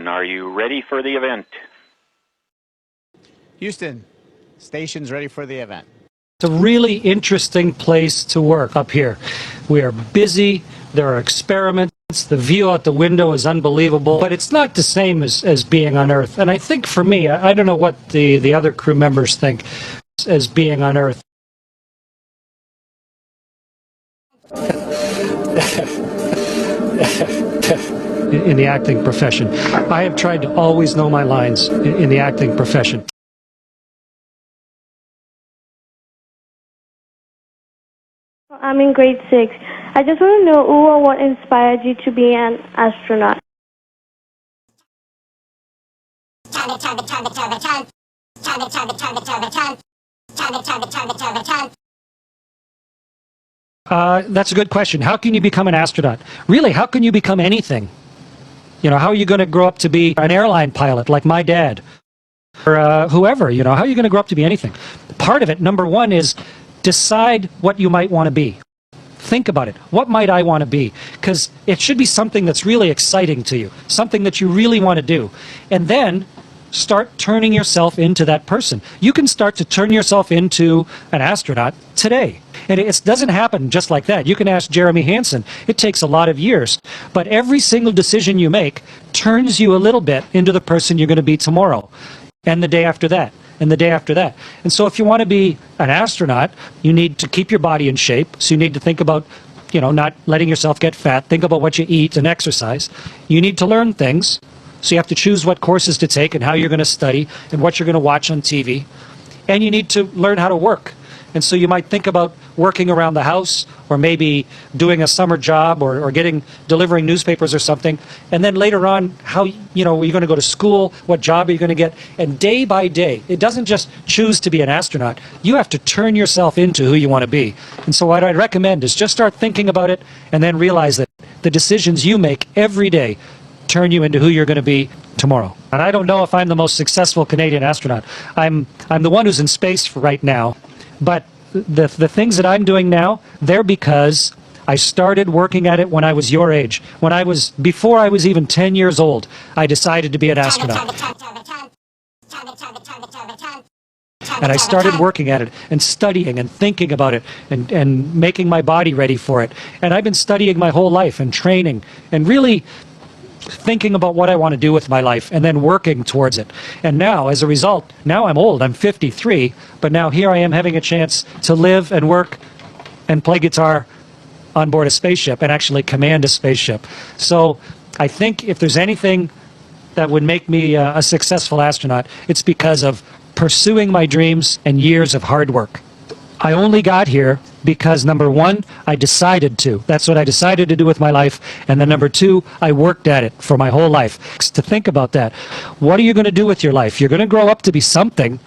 station, are you ready for the event? Houston, station's ready for the event. It's a really interesting place to work up here. We are busy, there are experiments, the view out the window is unbelievable, but it's not the same as being on Earth. And I think for me, I don't know what the other crew members think as being on Earth. In the acting profession. I have tried to always know my lines in the acting profession. I'm in grade 6. I just want to know who or what inspired you to be an astronaut. That's a good question. How can you become an astronaut? Really, how can you become anything? You know, how are you going to grow up to be an airline pilot like my dad? Or whoever, you know, how are you going to grow up to be anything? Part of it, number one, is decide what you might want to be. Think about it. What might I want to be? Because it should be something that's really exciting to you, something that you really want to do. And then start turning yourself into that person. You can start to turn yourself into an astronaut today. And it doesn't happen just like that. You can ask Jeremy Hansen. It takes a lot of years. But every single decision you make turns you a little bit into the person you're going to be tomorrow, and the day after that, and the day after that. And so if you want to be an astronaut, you need to keep your body in shape. So you need to think about, you know, not letting yourself get fat. Think about what you eat and exercise. You need to learn things. So you have to choose what courses to take and how you're going to study and what you're going to watch on TV. And you need to learn how to work. And so you might think about working around the house, or maybe doing a summer job, or delivering newspapers or something. And then later on, how, you know, are you going to go to school? What job are you going to get? And day by day, it doesn't just choose to be an astronaut. You have to turn yourself into who you want to be. And so what I'd recommend is just start thinking about it, and then realize that the decisions you make every day turn you into who you're going to be tomorrow. And I don't know if I'm the most successful Canadian astronaut. I'm the one who's in space for right now. But the things that I'm doing now, they're because I started working at it when I was your age. Before I was even 10 years old, I decided to be an astronaut. And I started working at it and studying and thinking about it and making my body ready for it. And I've been studying my whole life and training and really thinking about what I want to do with my life and then working towards it. And now, as a result, now I'm old, I'm 53, but now here I am having a chance to live and work and play guitar on board a spaceship and actually command a spaceship. So I think if there's anything that would make me a successful astronaut, it's because of pursuing my dreams and years of hard work. I only got here because, number one, I decided to. That's what I decided to do with my life. And then number two, I worked at it for my whole life. To think about that. What are you going to do with your life? You're going to grow up to be something.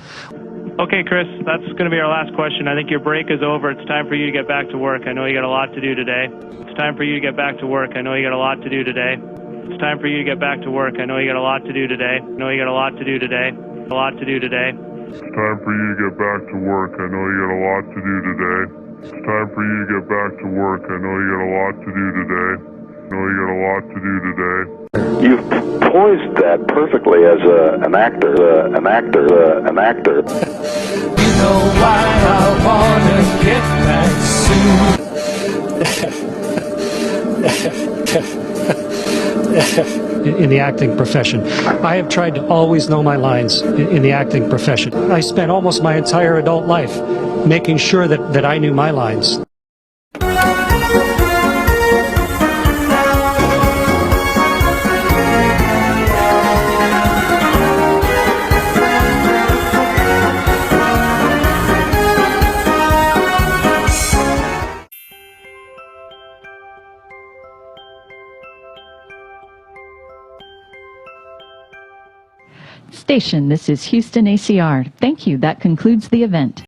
Okay, Chris, that's going to be our last question. I think your break is over. It's time for you to get back to work. I know you got a lot to do today. It's time for you to get back to work. I know you got a lot to do today. It's time for you to get back to work. I know you got a lot to do today. I know you got a lot to do today. A lot to do today. It's time for you to get back to work. I know you got a lot to do today. It's time for you to get back to work. I know you got a lot to do today. I know you got a lot to do today. You've poised that perfectly as an actor. You know why I wanna get back soon. In the acting profession. I have tried to always know my lines in the acting profession. I spent almost my entire adult life making sure that I knew my lines. Station, this is Houston ACR. Thank you. That concludes the event.